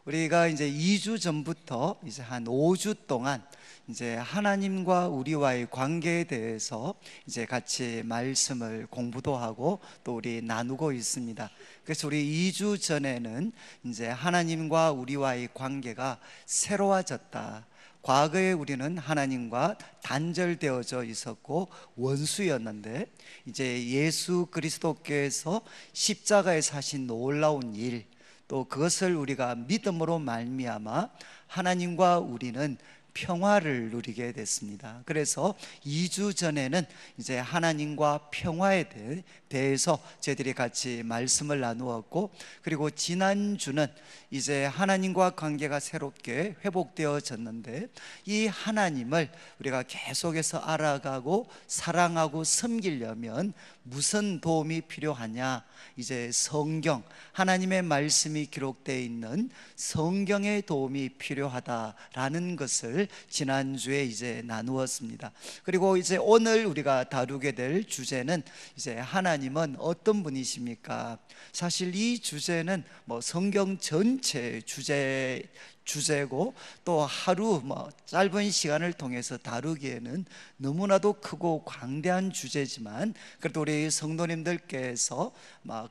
우리가 이제 2주 전부터 이제 한 5주 동안 이제 하나님과 우리와의 관계에 대해서 이제 같이 말씀을 공부도 하고 또 우리 나누고 있습니다. 그래서 우리 2주 전에는 이제 하나님과 우리와의 관계가 새로워졌다. 과거에 우리는 하나님과 단절되어져 있었고 원수였는데 이제 예수 그리스도께서 십자가에서 하신 놀라운 일, 또 그것을 우리가 믿음으로 말미암아 하나님과 우리는 평화를 누리게 됐습니다. 그래서 2주 전에는 이제 하나님과 평화에 대해서 저희들이 같이 말씀을 나누었고, 그리고 지난주는 이제 하나님과 관계가 새롭게 회복되어졌는데 이 하나님을 우리가 계속해서 알아가고 사랑하고 섬기려면 무슨 도움이 필요하냐, 이제 성경, 하나님의 말씀이 기록되어 있는 성경의 도움이 필요하다라는 것을 지난주에 이제 나누었습니다. 그리고 이제 오늘 우리가 다루게 될 주제는 이제 하나님은 어떤 분이십니까? 사실 이 주제는 뭐 성경 전체 주제고 또 하루 짧은 시간을 통해서 다루기에는 너무나도 크고 광대한 주제지만, 그래도 우리 성도님들께서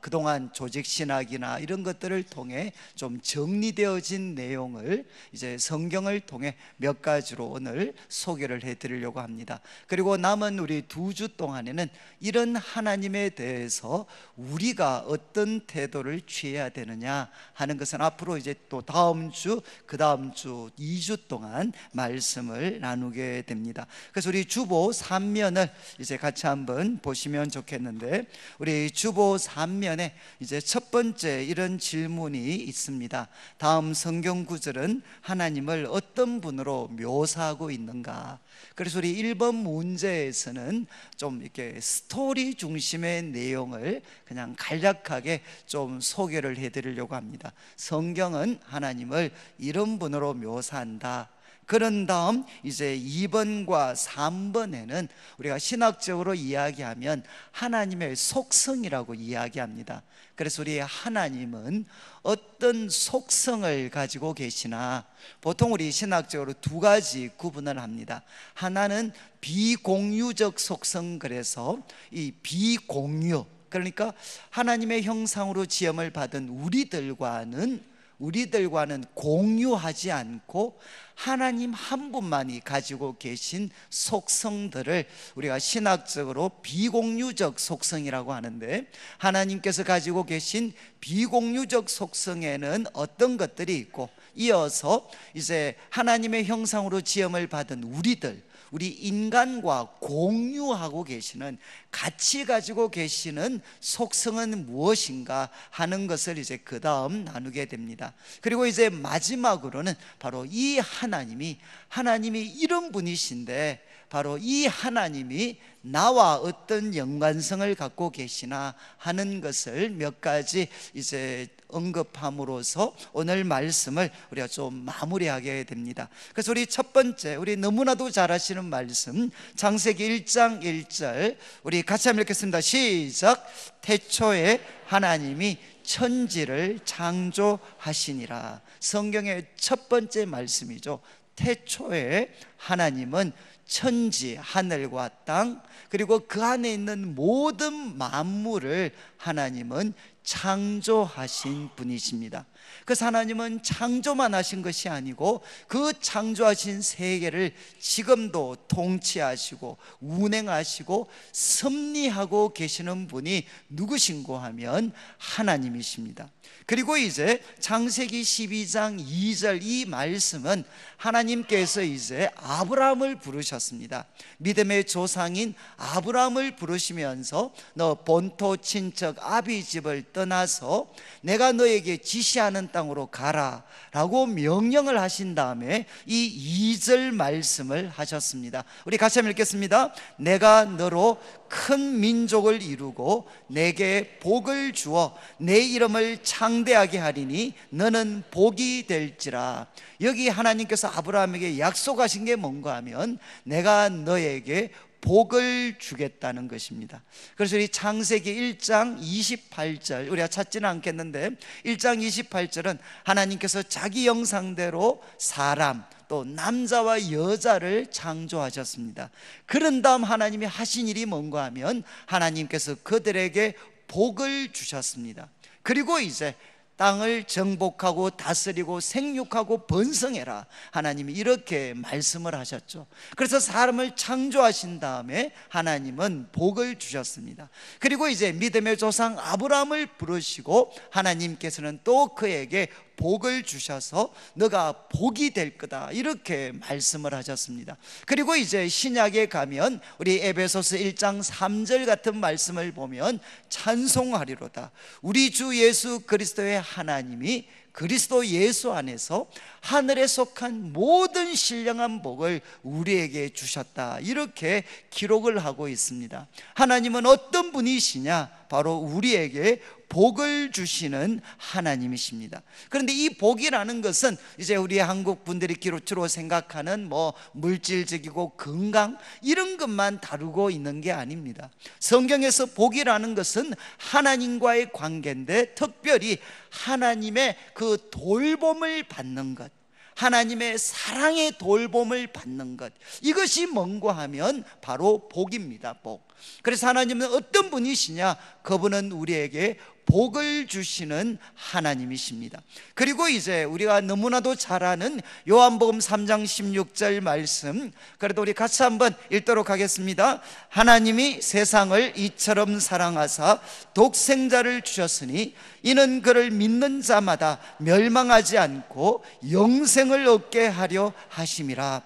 그동안 조직신학이나 이런 것들을 통해 좀 정리되어진 내용을 이제 성경을 통해 몇 가지로 오늘 소개를 해드리려고 합니다. 그리고 남은 우리 2주 동안에는 이런 하나님에 대해서 우리가 어떤 태도를 취해야 되느냐 하는 것은 앞으로 이제 또 다음 주, 그 다음 주 2주 동안 말씀을 나누게 됩니다. 그래서 우리 주보 3면을 이제 같이 한번 보시면 좋겠는데, 우리 주보 3면에 이제 첫 번째 이런 질문이 있습니다. 다음 성경 구절은 하나님을 어떤 분으로 묘사하고 있는가? 그래서 우리 1번 문제에서는 좀 이렇게 스토리 중심의 내용을 그냥 간략하게 좀 소개를 해드리려고 합니다. 성경은 하나님을 이런 분으로 묘사한다. 그런 다음 이제 2번과 3번에는 우리가 신학적으로 이야기하면 하나님의 속성이라고 이야기합니다. 그래서 우리 하나님은 어떤 속성을 가지고 계시나, 보통 우리 신학적으로 두 가지 구분을 합니다. 하나는 비공유적 속성, 그래서 이 비공유, 그러니까 하나님의 형상으로 지음을 받은 우리들과는 공유하지 않고 하나님 한 분만이 가지고 계신 속성들을 우리가 신학적으로 비공유적 속성이라고 하는데, 하나님께서 가지고 계신 비공유적 속성에는 어떤 것들이 있고, 이어서 이제 하나님의 형상으로 지음을 받은 우리 인간과 공유하고 계시는, 같이 가지고 계시는 속성은 무엇인가 하는 것을 이제 그 다음 나누게 됩니다. 그리고 이제 마지막으로는 바로 이 하나님이 이런 분이신데, 바로 이 하나님이 나와 어떤 연관성을 갖고 계시나 하는 것을 몇 가지 이제 언급함으로써 오늘 말씀을 우리가 좀 마무리하게 됩니다. 그래서 우리 첫 번째, 우리 너무나도 잘 아시는 말씀, 창세기 1장 1절 우리 같이 한번 읽겠습니다. 시작. 태초에 하나님이 천지를 창조하시니라. 성경의 첫 번째 말씀이죠. 태초에 하나님은 천지, 하늘과 땅, 그리고 그 안에 있는 모든 만물을 하나님은 창조하신 분이십니다. 그래서 하나님은 창조만 하신 것이 아니고 그 창조하신 세계를 지금도 통치하시고 운행하시고 섭리하고 계시는 분이 누구신고 하면 하나님이십니다. 그리고 이제 창세기 12장 2절 이 말씀은 하나님께서 이제 아브라함을 부르셨습니다. 믿음의 조상인 아브라함을 부르시면서 너 본토 친척 아비 집을 떠나서 내가 너에게 지시하는 땅으로 가라 라고 명령을 하신 다음에 이 2절 말씀을 하셨습니다. 우리 같이 한번 읽겠습니다. 내가 너로 큰 민족을 이루고 내게 복을 주어 내 이름을 창대하게 하리니 너는 복이 될지라. 여기 하나님께서 아브라함에게 약속하신 게 뭔가 하면 내가 너에게 복을 주겠다는 것입니다. 그래서 우리 창세기 1장 28절, 우리가 찾지는 않겠는데 1장 28절은 하나님께서 자기 형상대로 사람, 또 남자와 여자를 창조하셨습니다. 그런 다음 하나님이 하신 일이 뭔가 하면 하나님께서 그들에게 복을 주셨습니다. 그리고 이제 땅을 정복하고 다스리고 생육하고 번성해라, 하나님이 이렇게 말씀을 하셨죠. 그래서 사람을 창조하신 다음에 하나님은 복을 주셨습니다. 그리고 이제 믿음의 조상 아브라함을 부르시고 하나님께서는 또 그에게 복을 주셔서 너가 복이 될 거다, 이렇게 말씀을 하셨습니다. 그리고 이제 신약에 가면 우리 에베소서 1장 3절 같은 말씀을 보면 찬송하리로다, 우리 주 예수 그리스도의 하나님이 그리스도 예수 안에서 하늘에 속한 모든 신령한 복을 우리에게 주셨다, 이렇게 기록을 하고 있습니다. 하나님은 어떤 분이시냐? 바로 우리에게 복을 주시는 하나님이십니다. 그런데 이 복이라는 것은 이제 우리 한국 분들이 주로 생각하는 물질적이고 건강 이런 것만 다루고 있는 게 아닙니다. 성경에서 복이라는 것은 하나님과의 관계인데, 특별히 하나님의 그 돌봄을 받는 것, 하나님의 사랑의 돌봄을 받는 것, 이것이 뭔가 하면 바로 복입니다. 복. 그래서 하나님은 어떤 분이시냐? 그분은 우리에게 복을 주시는 하나님이십니다. 그리고 이제 우리가 너무나도 잘 아는 요한복음 3장 16절 말씀, 그래도 우리 같이 한번 읽도록 하겠습니다. 하나님이 세상을 이처럼 사랑하사 독생자를 주셨으니 이는 그를 믿는 자마다 멸망하지 않고 영생을 얻게 하려 하심이라.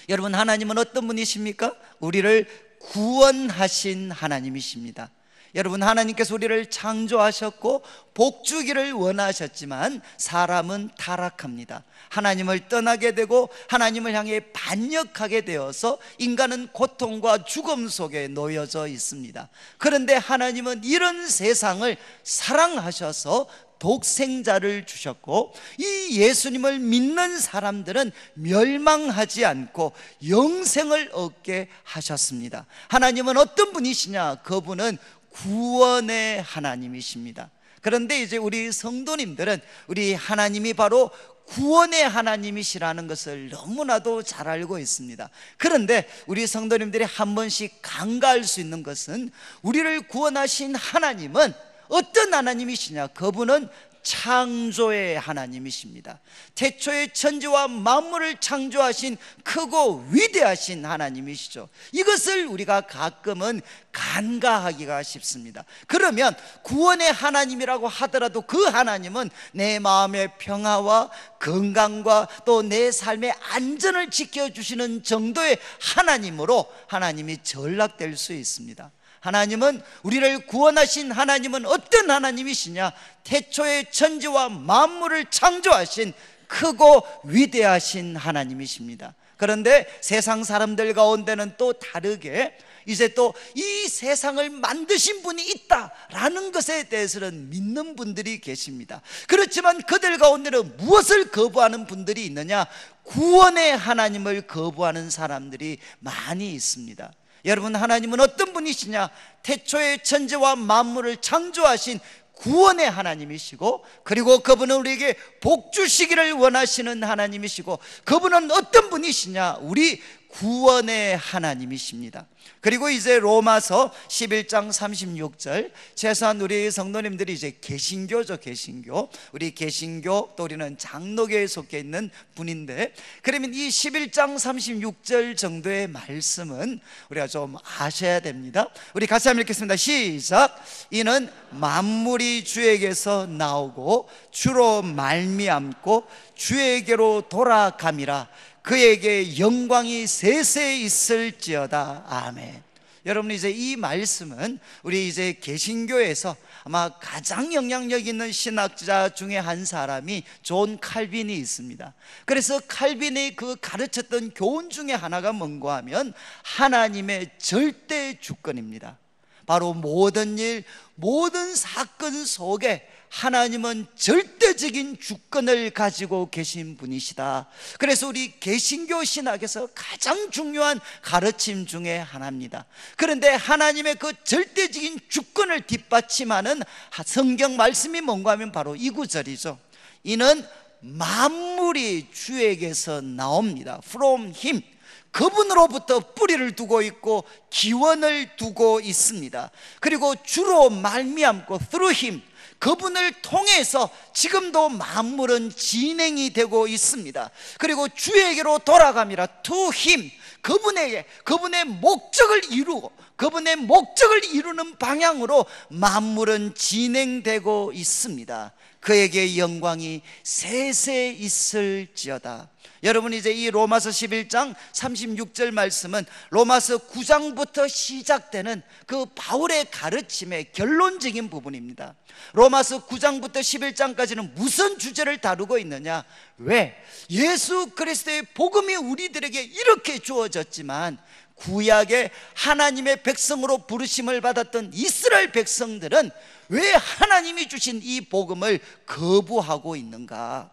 여러분, 하나님은 어떤 분이십니까? 우리를 구원하신 하나님이십니다. 여러분, 하나님께서 우리를 창조하셨고 복 주기를 원하셨지만 사람은 타락합니다. 하나님을 떠나게 되고 하나님을 향해 반역하게 되어서 인간은 고통과 죽음 속에 놓여져 있습니다. 그런데 하나님은 이런 세상을 사랑하셔서 독생자를 주셨고, 이 예수님을 믿는 사람들은 멸망하지 않고 영생을 얻게 하셨습니다. 하나님은 어떤 분이시냐? 그분은 구원의 하나님이십니다. 그런데 이제 우리 성도님들은 우리 하나님이 바로 구원의 하나님이시라는 것을 너무나도 잘 알고 있습니다. 그런데 우리 성도님들이 한 번씩 간과할 수 있는 것은, 우리를 구원하신 하나님은 어떤 하나님이시냐? 그분은 창조의 하나님이십니다. 태초에 천지와 만물을 창조하신 크고 위대하신 하나님이시죠. 이것을 우리가 가끔은 간과하기가 쉽습니다. 그러면 구원의 하나님이라고 하더라도 그 하나님은 내 마음의 평화와 건강과 또 내 삶의 안전을 지켜주시는 정도의 하나님으로 하나님이 전락될 수 있습니다. 하나님은, 우리를 구원하신 하나님은 어떤 하나님이시냐? 태초에 천지와 만물을 창조하신 크고 위대하신 하나님이십니다. 그런데 세상 사람들 가운데는 또 다르게 이제 또 이 세상을 만드신 분이 있다라는 것에 대해서는 믿는 분들이 계십니다. 그렇지만 그들 가운데는 무엇을 거부하는 분들이 있느냐? 구원의 하나님을 거부하는 사람들이 많이 있습니다. 여러분, 하나님은 어떤 분이시냐? 태초에 천지와 만물을 창조하신 구원의 하나님이시고, 그리고 그분은 우리에게 복 주시기를 원하시는 하나님이시고, 그분은 어떤 분이시냐? 우리 구원의 하나님이십니다. 그리고 이제 로마서 11장 36절, 최소한 우리 성도님들이 이제 개신교죠. 개신교, 우리 개신교, 또 우리는 장로교에 속해 있는 분인데, 그러면 이 11장 36절 정도의 말씀은 우리가 좀 아셔야 됩니다. 우리 같이 한번 읽겠습니다. 시작. 이는 만물이 주에게서 나오고 주로 말미암고 주에게로 돌아감이라. 그에게 영광이 세세 있을지어다. 아멘. 여러분, 이제 이 말씀은 우리 이제 개신교에서 아마 가장 영향력 있는 신학자 중에 한 사람이 존 칼빈이 있습니다. 그래서 칼빈이 그 가르쳤던 교훈 중에 하나가 뭔가 하면 하나님의 절대 주권입니다. 바로 모든 일, 모든 사건 속에 하나님은 절대적인 주권을 가지고 계신 분이시다. 그래서 우리 개신교 신학에서 가장 중요한 가르침 중에 하나입니다. 그런데 하나님의 그 절대적인 주권을 뒷받침하는 성경 말씀이 뭔가 하면 바로 이 구절이죠. 이는 만물이 주에게서 나옵니다. From Him. 그분으로부터 뿌리를 두고 있고 기원을 두고 있습니다. 그리고 주로 말미암고 through Him, 그분을 통해서 지금도 만물은 진행이 되고 있습니다. 그리고 주에게로 돌아갑니다. To Him, 그분에게, 그분의 목적을 이루고 그분의 목적을 이루는 방향으로 만물은 진행되고 있습니다. 그에게 영광이 세세 있을지어다. 여러분, 이제 이 로마서 11장 36절 말씀은 로마서 9장부터 시작되는 그 바울의 가르침의 결론적인 부분입니다. 로마서 9장부터 11장까지는 무슨 주제를 다루고 있느냐? 왜? 예수 그리스도의 복음이 우리들에게 이렇게 주어졌지만 구약의 하나님의 백성으로 부르심을 받았던 이스라엘 백성들은 왜 하나님이 주신 이 복음을 거부하고 있는가?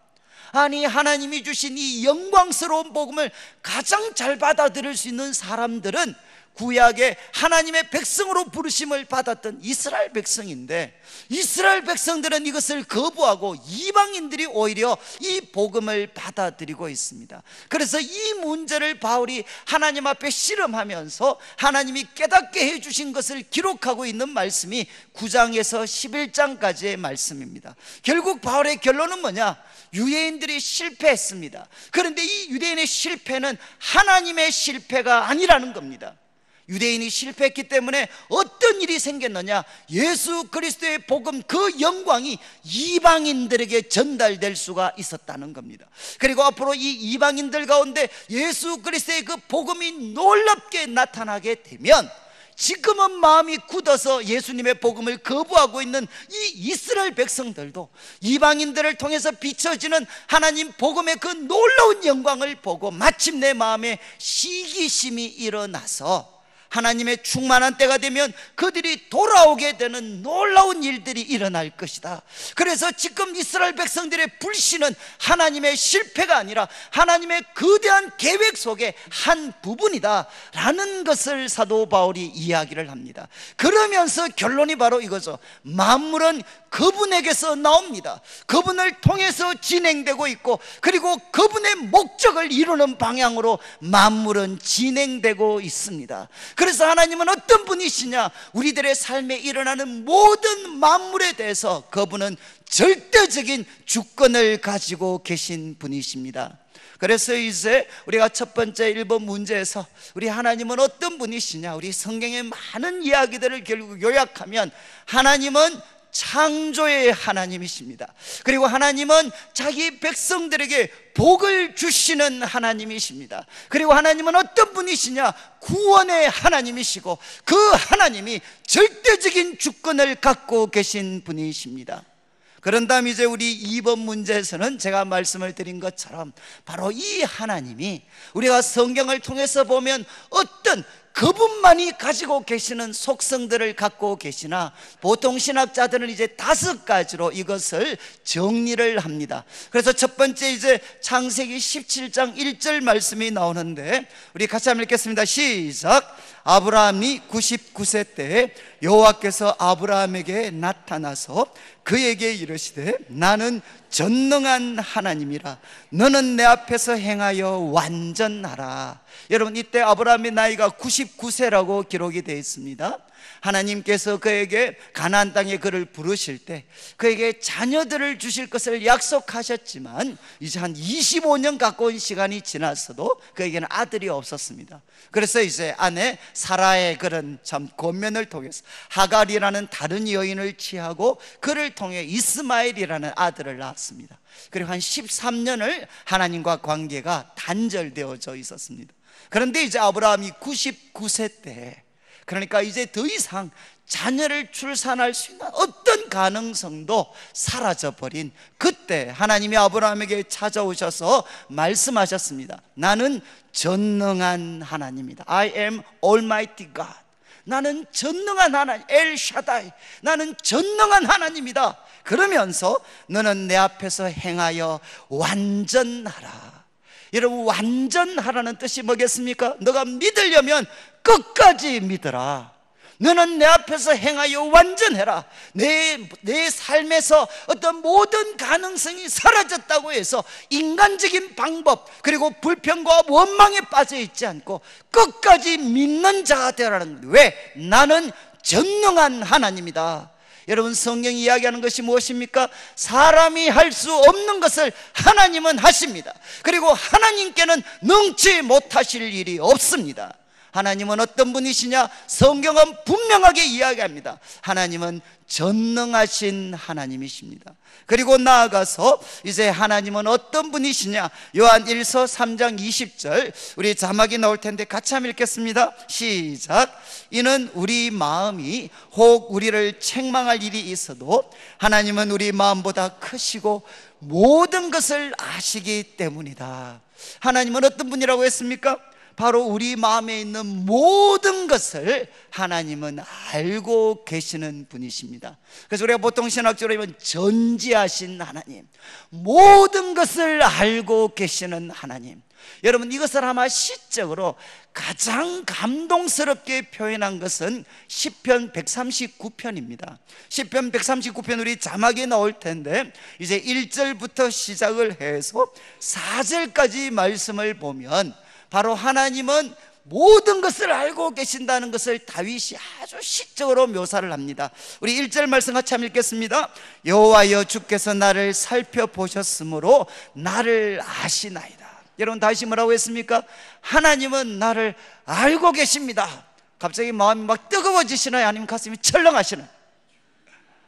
아니, 하나님이 주신 이 영광스러운 복음을 가장 잘 받아들일 수 있는 사람들은 구약의 하나님의 백성으로 부르심을 받았던 이스라엘 백성인데, 이스라엘 백성들은 이것을 거부하고 이방인들이 오히려 이 복음을 받아들이고 있습니다. 그래서 이 문제를 바울이 하나님 앞에 씨름하면서 하나님이 깨닫게 해주신 것을 기록하고 있는 말씀이 9장에서 11장까지의 말씀입니다. 결국 바울의 결론은 뭐냐? 유대인들이 실패했습니다. 그런데 이 유대인의 실패는 하나님의 실패가 아니라는 겁니다. 유대인이 실패했기 때문에 어떤 일이 생겼느냐? 예수 그리스도의 복음, 그 영광이 이방인들에게 전달될 수가 있었다는 겁니다. 그리고 앞으로 이 이방인들 가운데 예수 그리스도의 그 복음이 놀랍게 나타나게 되면 지금은 마음이 굳어서 예수님의 복음을 거부하고 있는 이 이스라엘 백성들도 이방인들을 통해서 비춰지는 하나님 복음의 그 놀라운 영광을 보고 마침내 마음에 시기심이 일어나서 하나님의 충만한 때가 되면 그들이 돌아오게 되는 놀라운 일들이 일어날 것이다. 그래서 지금 이스라엘 백성들의 불신은 하나님의 실패가 아니라 하나님의 거대한 계획 속의 한 부분이다 라는 것을 사도 바울이 이야기를 합니다. 그러면서 결론이 바로 이거죠. 만물은 그분에게서 나옵니다. 그분을 통해서 진행되고 있고, 그리고 그분의 목적을 이루는 방향으로 만물은 진행되고 있습니다. 그래서 하나님은 어떤 분이시냐? 우리들의 삶에 일어나는 모든 만물에 대해서 그분은 절대적인 주권을 가지고 계신 분이십니다. 그래서 이제 우리가 첫 번째 1번 문제에서 우리 하나님은 어떤 분이시냐? 우리 성경의 많은 이야기들을 결국 요약하면 하나님은 창조의 하나님이십니다. 그리고 하나님은 자기 백성들에게 복을 주시는 하나님이십니다. 그리고 하나님은 어떤 분이시냐? 구원의 하나님이시고 그 하나님이 절대적인 주권을 갖고 계신 분이십니다. 그런 다음 이제 우리 2번 문제에서는 제가 말씀을 드린 것처럼 바로 이 하나님이 우리가 성경을 통해서 보면 어떤 그분만이 가지고 계시는 속성들을 갖고 계시나, 보통 신학자들은 이제 5가지로 이것을 정리를 합니다. 그래서 첫 번째 이제 창세기 17장 1절 말씀이 나오는데 우리 같이 한번 읽겠습니다. 시작. 아브라함이 99세 때에 여호와께서 아브라함에게 나타나서 그에게 이르시되 나는 전능한 하나님이라 너는 내 앞에서 행하여 완전하라. 여러분, 이때 아브라함의 나이가 99세라고 기록이 되어 있습니다. 하나님께서 그에게 가나안 땅에 그를 부르실 때 그에게 자녀들을 주실 것을 약속하셨지만 이제 한 25년 가까운 시간이 지났어도 그에게는 아들이 없었습니다. 그래서 이제 아내 사라의 그런 참 권면을 통해서 하갈이라는 다른 여인을 취하고 그를 통해 이스마엘이라는 아들을 낳았습니다. 그리고 한 13년을 하나님과 관계가 단절되어져 있었습니다. 그런데 이제 아브라함이 99세 때, 그러니까 이제 더 이상 자녀를 출산할 수 있는 어떤 가능성도 사라져버린 그때 하나님이 아브라함에게 찾아오셔서 말씀하셨습니다. 나는 전능한 하나님이다. I am Almighty God. 나는 전능한 하나님, 엘샤다이, 나는 전능한 하나님이다. 그러면서 너는 내 앞에서 행하여 완전하라. 여러분, 완전하라는 뜻이 뭐겠습니까? 너가 믿으려면 끝까지 믿어라. 너는 내 앞에서 행하여 완전해라. 내 삶에서 어떤 모든 가능성이 사라졌다고 해서 인간적인 방법 그리고 불평과 원망에 빠져 있지 않고 끝까지 믿는 자가 되라는 거예요. 왜? 나는 전능한 하나님이다. 여러분, 성경이 이야기하는 것이 무엇입니까? 사람이 할 수 없는 것을 하나님은 하십니다. 그리고 하나님께는 능치 못하실 일이 없습니다. 하나님은 어떤 분이시냐? 성경은 분명하게 이야기합니다. 하나님은 전능하신 하나님이십니다. 그리고 나아가서 이제 하나님은 어떤 분이시냐? 요한 1서 3장 20절, 우리 자막이 나올 텐데 같이 한번 읽겠습니다. 시작. 이는 우리 마음이 혹 우리를 책망할 일이 있어도 하나님은 우리 마음보다 크시고 모든 것을 아시기 때문이다. 하나님은 어떤 분이라고 했습니까? 바로 우리 마음에 있는 모든 것을 하나님은 알고 계시는 분이십니다. 그래서 우리가 보통 신학적으로 보면 전지하신 하나님, 모든 것을 알고 계시는 하나님. 여러분, 이것을 아마 시적으로 가장 감동스럽게 표현한 것은 시편 139편입니다. 시편 139편 우리 자막에 나올 텐데 이제 1절부터 시작을 해서 4절까지 말씀을 보면 바로 하나님은 모든 것을 알고 계신다는 것을 다윗이 아주 시적으로 묘사를 합니다. 우리 1절 말씀 같이 한번 읽겠습니다. 여호와여, 주께서 나를 살펴보셨으므로 나를 아시나이다. 여러분, 다윗이 뭐라고 했습니까? 하나님은 나를 알고 계십니다. 갑자기 마음이 막 뜨거워지시나요? 아니면 가슴이 철렁하시나요?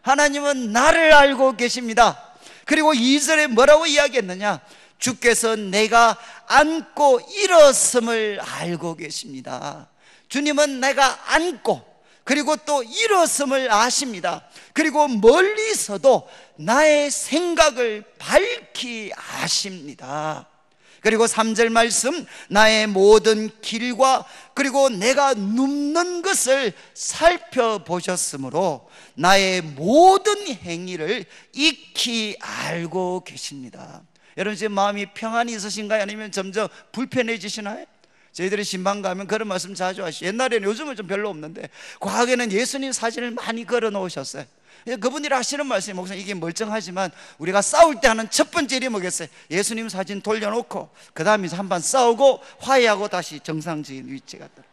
하나님은 나를 알고 계십니다. 그리고 2절에 뭐라고 이야기했느냐? 주께서 내가 앉고 일었음을 알고 계십니다. 주님은 내가 앉고 그리고 또 일었음을 아십니다. 그리고 멀리서도 나의 생각을 밝히 아십니다. 그리고 3절 말씀, 나의 모든 길과 그리고 내가 눕는 것을 살펴보셨으므로 나의 모든 행위를 익히 알고 계십니다. 여러분, 지금 마음이 평안이 있으신가요? 아니면 점점 불편해지시나요? 저희들이 신방 가면 그런 말씀 자주 하시죠. 옛날에는, 요즘은 좀 별로 없는데 과거에는 예수님 사진을 많이 걸어 놓으셨어요. 그분이 하시는 말씀이, 목사님 이게 멀쩡하지만 우리가 싸울 때 하는 첫 번째 일이 뭐겠어요? 예수님 사진 돌려놓고 그 다음에 한번 싸우고 화해하고 다시 정상적인 위치에 갔더라.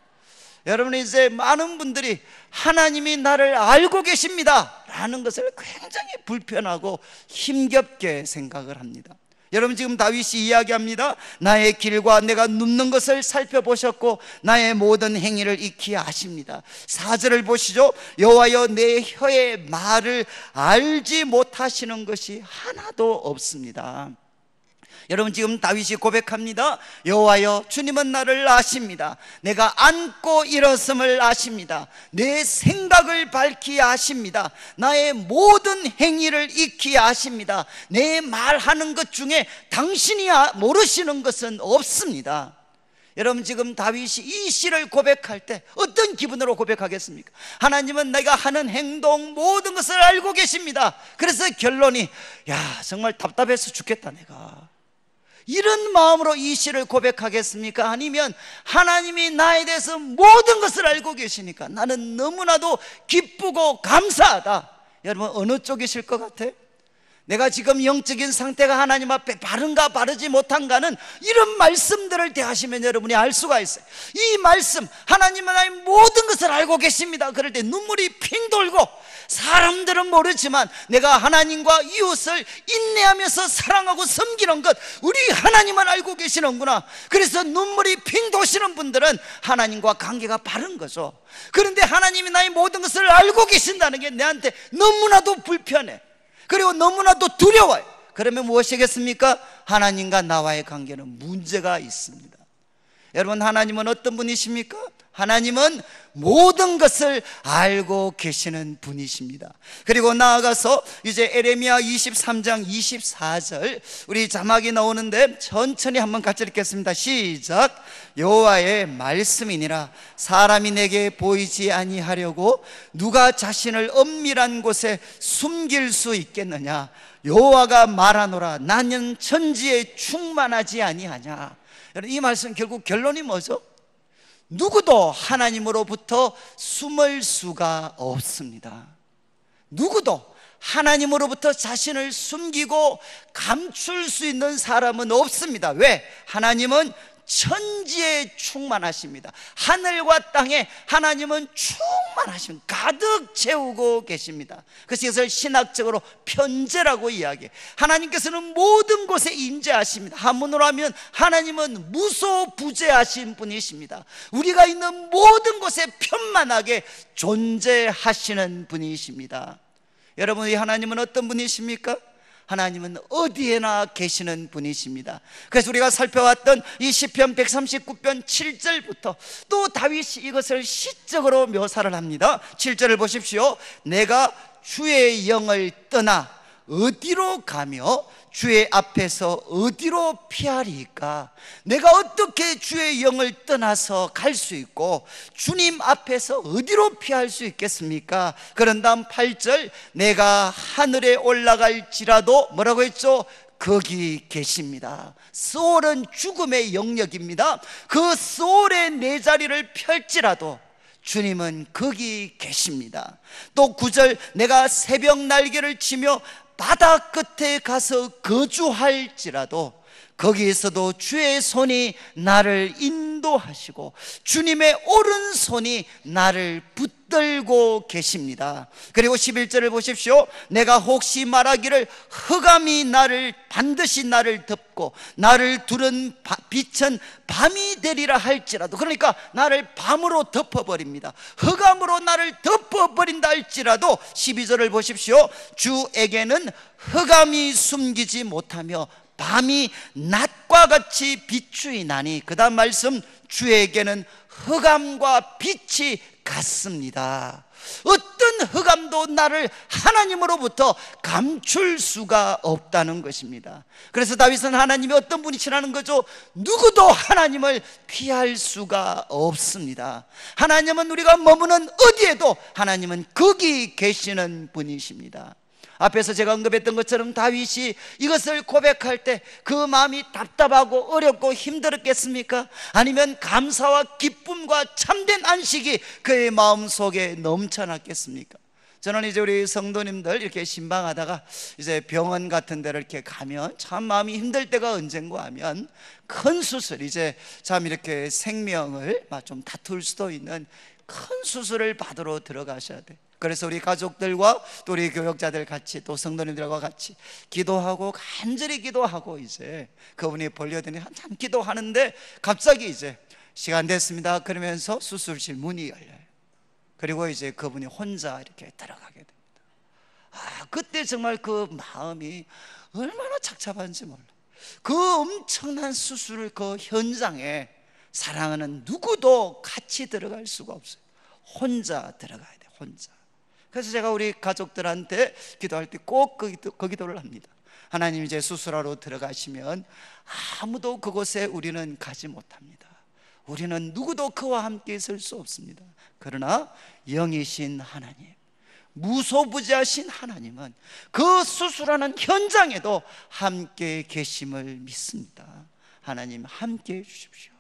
여러분, 이제 많은 분들이 하나님이 나를 알고 계십니다 라는 것을 굉장히 불편하고 힘겹게 생각을 합니다. 여러분, 지금 다윗이 이야기합니다. 나의 길과 내가 눕는 것을 살펴보셨고 나의 모든 행위를 익히 아십니다. 4절을 보시죠. 여호와여, 내 혀의 말을 알지 못하시는 것이 하나도 없습니다. 여러분, 지금 다윗이 고백합니다. 여호와여, 주님은 나를 아십니다. 내가 앉고 일었음을 아십니다. 내 생각을 밝히 아십니다. 나의 모든 행위를 익히 아십니다. 내 말하는 것 중에 당신이 모르시는 것은 없습니다. 여러분, 지금 다윗이 이 시를 고백할 때 어떤 기분으로 고백하겠습니까? 하나님은 내가 하는 행동 모든 것을 알고 계십니다. 그래서 결론이, 야, 정말 답답해서 죽겠다 내가, 이런 마음으로 이 시를 고백하겠습니까? 아니면 하나님이 나에 대해서 모든 것을 알고 계시니까 나는 너무나도 기쁘고 감사하다. 여러분, 어느 쪽이실 것 같아요? 내가 지금 영적인 상태가 하나님 앞에 바른가 바르지 못한가는 이런 말씀들을 대하시면 여러분이 알 수가 있어요. 이 말씀, 하나님은 나의 모든 것을 알고 계십니다. 그럴 때 눈물이 핑 돌고, 사람들은 모르지만 내가 하나님과 이웃을 인내하면서 사랑하고 섬기는 것, 우리 하나님은 알고 계시는구나. 그래서 눈물이 핑 도시는 분들은 하나님과 관계가 바른 거죠. 그런데 하나님이 나의 모든 것을 알고 계신다는 게 내한테 너무나도 불편해. 그리고 너무나도 두려워요. 그러면 무엇이겠습니까? 하나님과 나와의 관계는 문제가 있습니다. 여러분, 하나님은 어떤 분이십니까? 하나님은 모든 것을 알고 계시는 분이십니다. 그리고 나아가서 이제 에레미야 23장 24절 우리 자막이 나오는데 천천히 한번 같이 읽겠습니다. 시작. 여호와의 말씀이니라. 사람이 내게 보이지 아니하려고 누가 자신을 엄밀한 곳에 숨길 수 있겠느냐. 여호와가 말하노라. 나는 천지에 충만하지 아니하냐. 여러분, 이 말씀 결국 결론이 뭐죠? 누구도 하나님으로부터 숨을 수가 없습니다. 누구도 하나님으로부터 자신을 숨기고 감출 수 있는 사람은 없습니다. 왜? 하나님은 천지에 충만하십니다. 하늘과 땅에 하나님은 충만하십니다. 가득 채우고 계십니다. 그래서 이것을 신학적으로 편재라고 이야기해요. 하나님께서는 모든 곳에 임재하십니다. 한문으로 하면 하나님은 무소부재하신 분이십니다. 우리가 있는 모든 곳에 편만하게 존재하시는 분이십니다. 여러분, 이 하나님은 어떤 분이십니까? 하나님은 어디에나 계시는 분이십니다. 그래서 우리가 살펴왔던 이 시편 139편 7절부터 또 다윗이 이것을 시적으로 묘사를 합니다. 7절을 보십시오. 내가 주의 영을 떠나 어디로 가며 주의 앞에서 어디로 피하리까? 내가 어떻게 주의 영을 떠나서 갈 수 있고 주님 앞에서 어디로 피할 수 있겠습니까? 그런 다음 8절, 내가 하늘에 올라갈지라도 뭐라고 했죠? 거기 계십니다. 소울은 죽음의 영역입니다. 그 소울의 내 자리를 펼지라도 주님은 거기 계십니다. 또 9절, 내가 새벽 날개를 치며 바다 끝에 가서 거주할지라도 거기에서도 주의 손이 나를 인도하시고 주님의 오른손이 나를 붙들고 계십니다. 그리고 11절을 보십시오. 내가 혹시 말하기를 흑암이 반드시 나를 덮고 나를 두른 빛은 밤이 되리라 할지라도, 그러니까 나를 밤으로 덮어버립니다. 흑암으로 나를 덮어버린다 할지라도 12절을 보십시오. 주에게는 흑암이 숨기지 못하며 밤이 낮과 같이 비추이나니, 그 다음 말씀, 주에게는 흑암과 빛이 같습니다. 어떤 흑암도 나를 하나님으로부터 감출 수가 없다는 것입니다. 그래서 다윗은 하나님이 어떤 분이시라는 거죠? 누구도 하나님을 피할 수가 없습니다. 하나님은 우리가 머무는 어디에도 하나님은 거기 계시는 분이십니다. 앞에서 제가 언급했던 것처럼 다윗이 이것을 고백할 때 그 마음이 답답하고 어렵고 힘들었겠습니까? 아니면 감사와 기쁨과 참된 안식이 그의 마음속에 넘쳐났겠습니까? 저는 이제 우리 성도님들 이렇게 신방하다가 이제 병원 같은 데를 이렇게 가면 참 마음이 힘들 때가 언젠가 하면 큰 수술, 이제 참 이렇게 생명을 좀 다툴 수도 있는 큰 수술을 받으러 들어가셔야 돼. 그래서 우리 가족들과 또 우리 교역자들 같이 또 성도님들과 같이 기도하고 간절히 기도하고 이제 그분이 벌려드니 한참 기도하는데 갑자기 이제 시간 됐습니다 그러면서 수술실 문이 열려요. 그리고 이제 그분이 혼자 이렇게 들어가게 됩니다. 그때 정말 그 마음이 얼마나 착잡한지 몰라요. 그 엄청난 수술 그 현장에 사랑하는 누구도 같이 들어갈 수가 없어요. 혼자 들어가야 돼, 혼자. 그래서 제가 우리 가족들한테 기도할 때 꼭 그 기도를 합니다. 하나님, 이제 수술하러 들어가시면 아무도 그곳에 우리는 가지 못합니다. 우리는 누구도 그와 함께 있을 수 없습니다. 그러나 영이신 하나님, 무소부재하신 하나님은 그 수술하는 현장에도 함께 계심을 믿습니다. 하나님, 함께 해주십시오.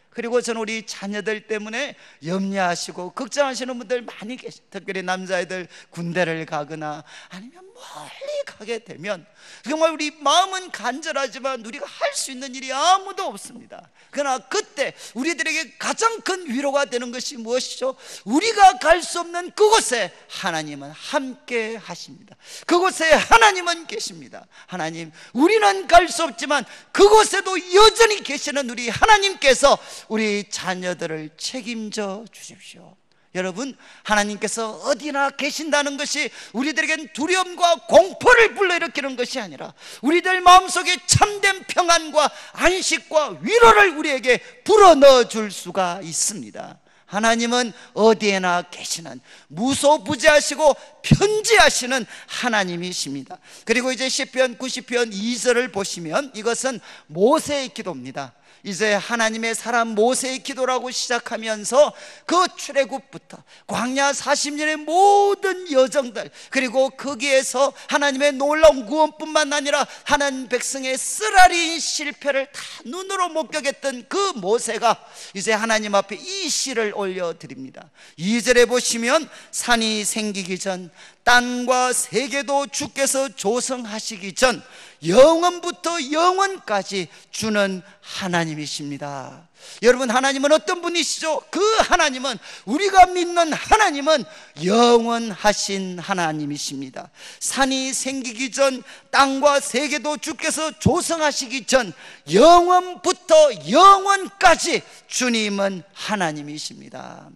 그리고 저는 우리 자녀들 때문에 염려하시고 걱정하시는 분들 많이 계십니다. 특별히 남자애들 군대를 가거나 아니면 멀리 가게 되면 정말 우리 마음은 간절하지만 우리가 할 수 있는 일이 아무도 없습니다. 그러나 그때 우리들에게 가장 큰 위로가 되는 것이 무엇이죠? 우리가 갈 수 없는 그곳에 하나님은 함께 하십니다. 그곳에 하나님은 계십니다. 하나님, 우리는 갈 수 없지만 그곳에도 여전히 계시는 우리 하나님께서 우리 자녀들을 책임져 주십시오. 여러분, 하나님께서 어디나 계신다는 것이 우리들에겐 두려움과 공포를 불러일으키는 것이 아니라 우리들 마음속에 참된 평안과 안식과 위로를 우리에게 불어넣어 줄 수가 있습니다. 하나님은 어디에나 계시는 무소부재하시고 편지하시는 하나님이십니다. 그리고 이제 시편 90편 2절을 보시면 이것은 모세의 기도입니다. 이제 하나님의 사람 모세의 기도라고 시작하면서 그 출애굽부터 광야 40년의 모든 여정들, 그리고 거기에서 하나님의 놀라운 구원뿐만 아니라 하나님 백성의 쓰라린 실패를 다 눈으로 목격했던 그 모세가 이제 하나님 앞에 이 시를 올려드립니다. 2절에 보시면 산이 생기기 전 땅과 세계도 주께서 조성하시기 전 영원부터 영원까지 주는 하나님이십니다. 여러분, 하나님은 어떤 분이시죠? 그 하나님은, 우리가 믿는 하나님은 영원하신 하나님이십니다. 산이 생기기 전 땅과 세계도 주께서 조성하시기 전 영원부터 영원까지 주님은 하나님이십니다.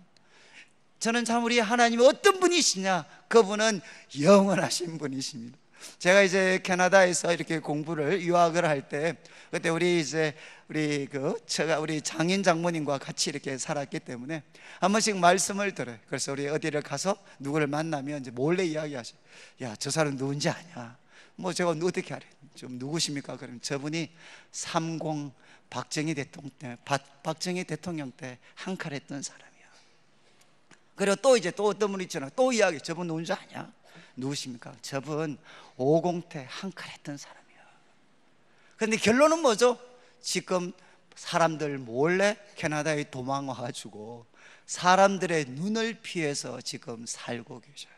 저는 참 우리 하나님이 어떤 분이시냐? 그분은 영원하신 분이십니다. 제가 이제 캐나다에서 이렇게 공부를 유학을 할 때, 그때 우리 장인 장모님과 같이 이렇게 살았기 때문에 한 번씩 말씀을 들어요. 그래서 우리 어디를 가서 누구를 만나면 이제 몰래 이야기하셔요. 야, 저 사람 누군지 아냐? 뭐 제가 어떻게 알아요? 좀 누구십니까? 그러면 저분이 30 박정희 대통령 때 한칼했던 사람이야. 그리고 또 어떤 분 있잖아. 또 이야기. 저분 누군지 아냐? 누구십니까? 저분 50 때 한칼했던 사람이야. 그런데 결론은 뭐죠? 지금 사람들 몰래 캐나다에 도망와가지고 사람들의 눈을 피해서 지금 살고 계셔요.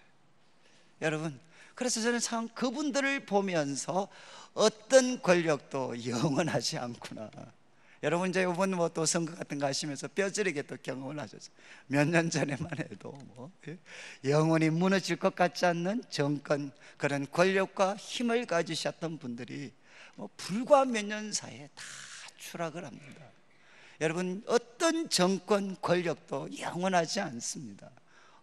여러분, 그래서 저는 참 그분들을 보면서 어떤 권력도 영원하지 않구나. 여러분, 이제 이번 또 선거 같은 거 하시면서 뼈저리게 또 경험을 하셨죠. 몇 년 전에만 해도 영원히 무너질 것 같지 않는 정권, 그런 권력과 힘을 가지셨던 분들이 불과 몇 년 사이에 다 추락을 합니다. 여러분, 어떤 정권, 권력도 영원하지 않습니다.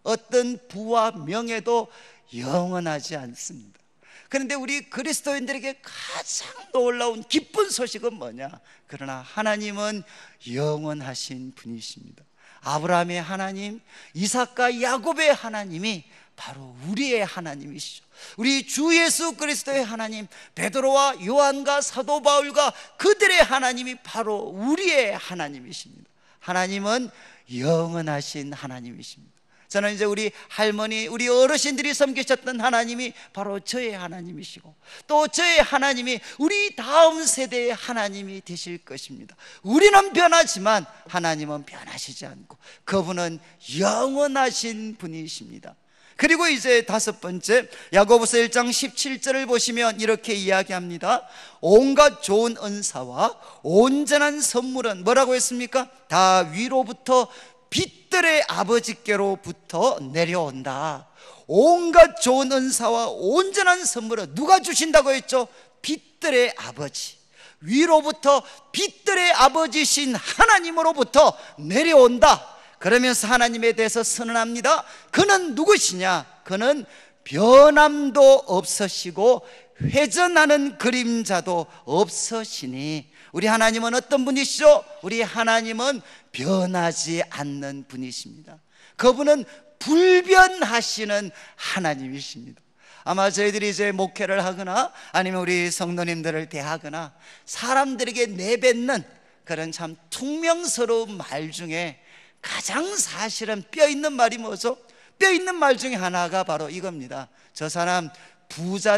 어떤 부와 명예도 영원하지 않습니다. 그런데 우리 그리스도인들에게 가장 놀라운 기쁜 소식은 뭐냐? 그러나 하나님은 영원하신 분이십니다. 아브라함의 하나님, 이삭과 야곱의 하나님이 바로 우리의 하나님이시죠. 우리 주 예수 그리스도의 하나님, 베드로와 요한과 사도 바울과 그들의 하나님이 바로 우리의 하나님이십니다. 하나님은 영원하신 하나님이십니다. 저는 이제 우리 할머니, 우리 어르신들이 섬기셨던 하나님이 바로 저의 하나님이시고, 또 저의 하나님이 우리 다음 세대의 하나님이 되실 것입니다. 우리는 변하지만 하나님은 변하시지 않고 그분은 영원하신 분이십니다. 그리고 이제 5번째, 야고보서 1장 17절을 보시면 이렇게 이야기합니다. 온갖 좋은 은사와 온전한 선물은 뭐라고 했습니까? 다 위로부터 빛들의 아버지께로부터 내려온다. 온갖 좋은 은사와 온전한 선물은 누가 주신다고 했죠? 빛들의 아버지, 위로부터 빛들의 아버지신 하나님으로부터 내려온다. 그러면서 하나님에 대해서 선언합니다. 그는 누구시냐? 그는 변함도 없으시고 회전하는 그림자도 없으시니. 우리 하나님은 어떤 분이시죠? 우리 하나님은 변하지 않는 분이십니다. 그분은 불변하시는 하나님이십니다. 아마 저희들이 이제 목회를 하거나 아니면 우리 성도님들을 대하거나 사람들에게 내뱉는 그런 참 퉁명스러운 말 중에 가장 사실은 뼈 있는 말이 뭐죠? 뼈 있는 말 중에 하나가 바로 이겁니다. 저 사람 부자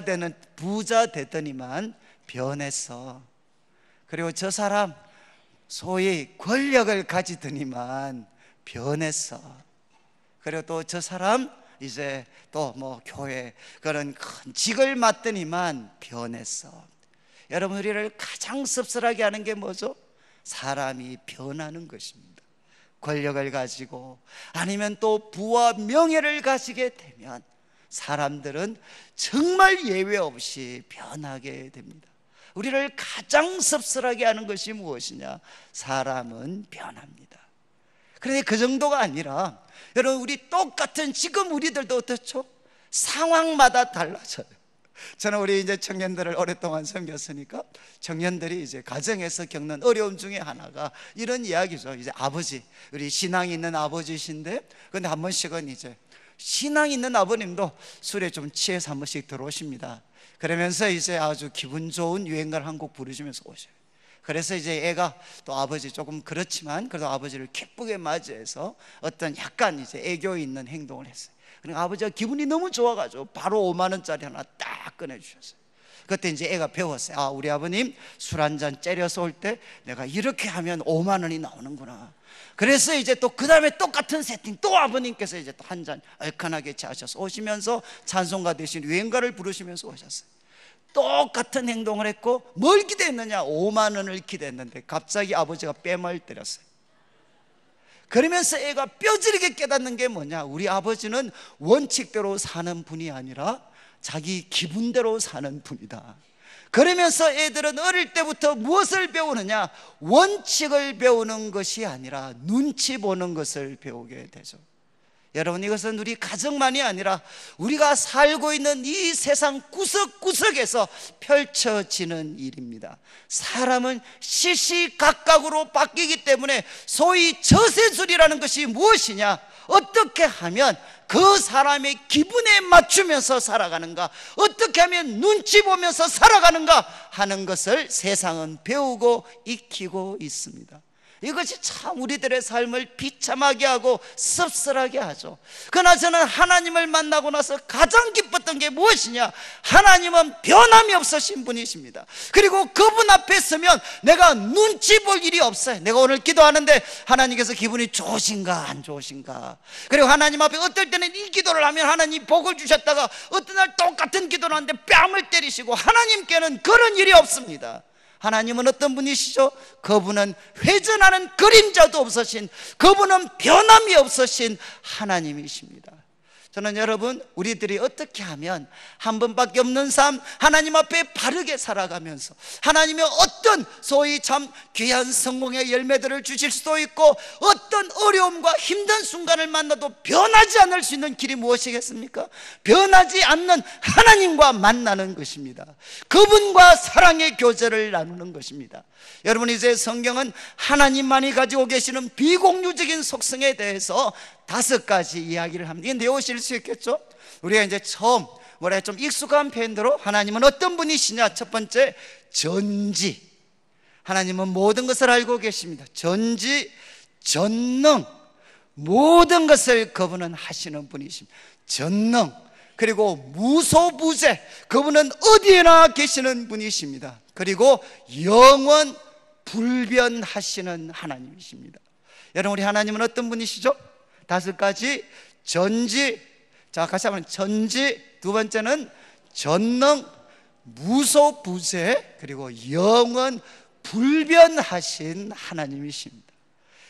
되더니만 변했어. 그리고 저 사람 소위 권력을 가지더니만 변했어. 그리고 또 저 사람 이제 또 교회 그런 큰 직을 맡더니만 변했어. 여러분, 우리를 가장 씁쓸하게 하는 게 뭐죠? 사람이 변하는 것입니다. 권력을 가지고 아니면 또 부와 명예를 가지게 되면 사람들은 정말 예외 없이 변하게 됩니다. 우리를 가장 씁쓸하게 하는 것이 무엇이냐? 사람은 변합니다. 그런데 그 정도가 아니라 여러분, 우리 똑같은 지금 우리들도 어떻죠? 상황마다 달라져요. 저는 우리 이제 청년들을 오랫동안 섬겼으니까 청년들이 이제 가정에서 겪는 어려움 중에 하나가 이런 이야기죠. 이제 아버지, 우리 신앙이 있는 아버지신데, 근데 한 번씩은 이제 신앙 있는 아버님도 술에 좀 취해서 한 번씩 들어오십니다. 그러면서 이제 아주 기분 좋은 유행가를 한 곡 부르시면서 오셔요. 그래서 이제 애가 또 아버지 조금 그렇지만 그래도 아버지를 기쁘게 맞이해서 어떤 약간 이제 애교 있는 행동을 했어요. 그러니까 아버지가 기분이 너무 좋아가지고 바로 5만 원짜리 하나 딱 꺼내주셨어요. 그때 이제 애가 배웠어요. 아, 우리 아버님 술 한 잔 째려서 올 때 내가 이렇게 하면 5만 원이 나오는구나. 그래서 이제 또 그 다음에 똑같은 세팅, 또 아버님께서 이제 또 한 잔 얼큰하게 취하셔서 오시면서 찬송가 대신 유행가를 부르시면서 오셨어요. 똑같은 행동을 했고 뭘 기대했느냐? 5만 원을 기대했는데 갑자기 아버지가 뺨을 때렸어요. 그러면서 애가 뼈저리게 깨닫는 게 뭐냐? 우리 아버지는 원칙대로 사는 분이 아니라 자기 기분대로 사는 분이다. 그러면서 애들은 어릴 때부터 무엇을 배우느냐? 원칙을 배우는 것이 아니라 눈치 보는 것을 배우게 되죠. 여러분, 이것은 우리 가정만이 아니라 우리가 살고 있는 이 세상 구석구석에서 펼쳐지는 일입니다. 사람은 시시각각으로 바뀌기 때문에 소위 처세술이라는 것이 무엇이냐? 어떻게 하면 그 사람의 기분에 맞추면서 살아가는가, 어떻게 하면 눈치 보면서 살아가는가 하는 것을 세상은 배우고 익히고 있습니다. 이것이 참 우리들의 삶을 비참하게 하고 씁쓸하게 하죠. 그러나 저는 하나님을 만나고 나서 가장 기뻤던 게 무엇이냐? 하나님은 변함이 없으신 분이십니다. 그리고 그분 앞에 서면 내가 눈치 볼 일이 없어요. 내가 오늘 기도하는데 하나님께서 기분이 좋으신가 안 좋으신가, 그리고 하나님 앞에 어떨 때는 이 기도를 하면 하나님 복을 주셨다가 어떤 날 똑같은 기도를 하는데 뺨을 때리시고, 하나님께는 그런 일이 없습니다. 하나님은 어떤 분이시죠? 그분은 회전하는 그림자도 없으신, 그분은 변함이 없으신 하나님이십니다. 저는 여러분, 우리들이 어떻게 하면 한 번밖에 없는 삶, 하나님 앞에 바르게 살아가면서 하나님의 어떤 소위 참 귀한 성공의 열매들을 주실 수도 있고, 어떤 어려움과 힘든 순간을 만나도 변하지 않을 수 있는 길이 무엇이겠습니까? 변하지 않는 하나님과 만나는 것입니다. 그분과 사랑의 교제를 나누는 것입니다. 여러분, 이제 성경은 하나님만이 가지고 계시는 비공유적인 속성에 대해서 5가지 이야기를 합니다. 이게 외우실 수 있겠죠? 우리가 이제 처음 좀 익숙한 표현대로 하나님은 어떤 분이시냐? 첫 번째, 전지. 하나님은 모든 것을 알고 계십니다. 전지, 전능, 모든 것을 그분은 하시는 분이십니다. 전능. 그리고 무소부재, 그분은 어디에나 계시는 분이십니다. 그리고 영원 불변하시는 하나님이십니다. 여러분, 우리 하나님은 어떤 분이시죠? 5가지. 전지, 자 같이 한번, 전지, 두 번째는 전능, 무소부재, 그리고 영원 불변하신 하나님이십니다.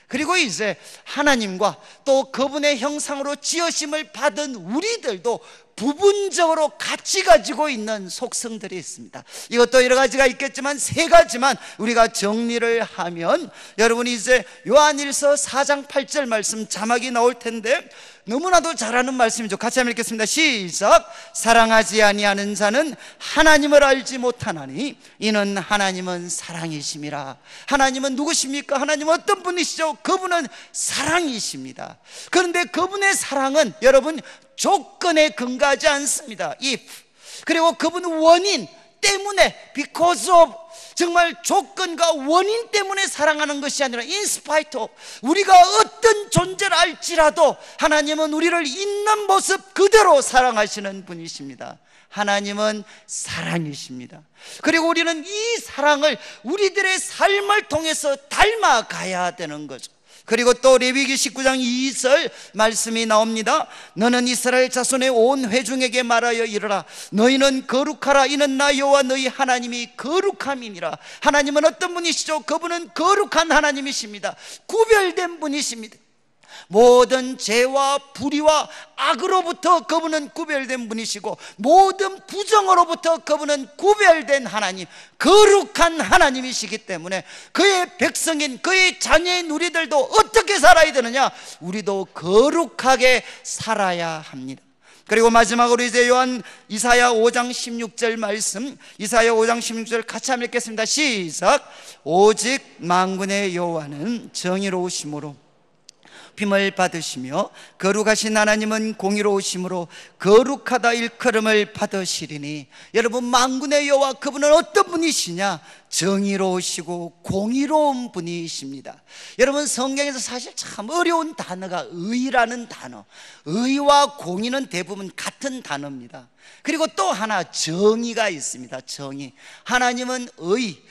그리고 이제 하나님과 또 그분의 형상으로 지으심을 받은 우리들도 부분적으로 같이 가지고 있는 속성들이 있습니다. 이것도 여러 가지가 있겠지만 3가지만 우리가 정리를 하면, 여러분이 이제 요한일서 4장 8절 말씀 자막이 나올 텐데 너무나도 잘 아는 말씀이죠. 같이 한번 읽겠습니다. 시작. 사랑하지 아니하는 자는 하나님을 알지 못하나니 이는 하나님은 사랑이심이라. 하나님은 누구십니까? 하나님은 어떤 분이시죠? 그분은 사랑이십니다. 그런데 그분의 사랑은 여러분 조건에 근거하지 않습니다. if. 그리고 그분은 원인 때문에, because of, 정말 조건과 원인 때문에 사랑하는 것이 아니라 in spite of, 우리가 어떤 존재를 알지라도 하나님은 우리를 있는 모습 그대로 사랑하시는 분이십니다. 하나님은 사랑이십니다. 그리고 우리는 이 사랑을 우리들의 삶을 통해서 닮아가야 되는 거죠. 그리고 또 레위기 19장 2절 말씀이 나옵니다. 너는 이스라엘 자손의 온 회중에게 말하여 이르라. 너희는 거룩하라. 이는 나 여호와 너희 하나님이 거룩함이니라. 하나님은 어떤 분이시죠? 그분은 거룩한 하나님이십니다. 구별된 분이십니다. 모든 죄와 불의와 악으로부터 그분은 구별된 분이시고, 모든 부정으로부터 그분은 구별된 하나님, 거룩한 하나님이시기 때문에 그의 백성인, 그의 자녀인 우리들도 어떻게 살아야 되느냐? 우리도 거룩하게 살아야 합니다. 그리고 마지막으로 이제 이사야 5장 16절 말씀, 이사야 5장 16절 같이 한번 읽겠습니다. 시작. 오직 만군의 여호와는 정의로우심으로 핌을 받으시며 거룩하신 하나님은 공의로우심으로 거룩하다 일컬음을 받으시리니. 여러분, 만군의 여호와, 그분은 어떤 분이시냐? 정의로우시고 공의로운 분이십니다. 여러분, 성경에서 사실 참 어려운 단어가 의라는 단어, 의와 공의는 대부분 같은 단어입니다. 그리고 또 하나 정의가 있습니다. 정의. 하나님은 의,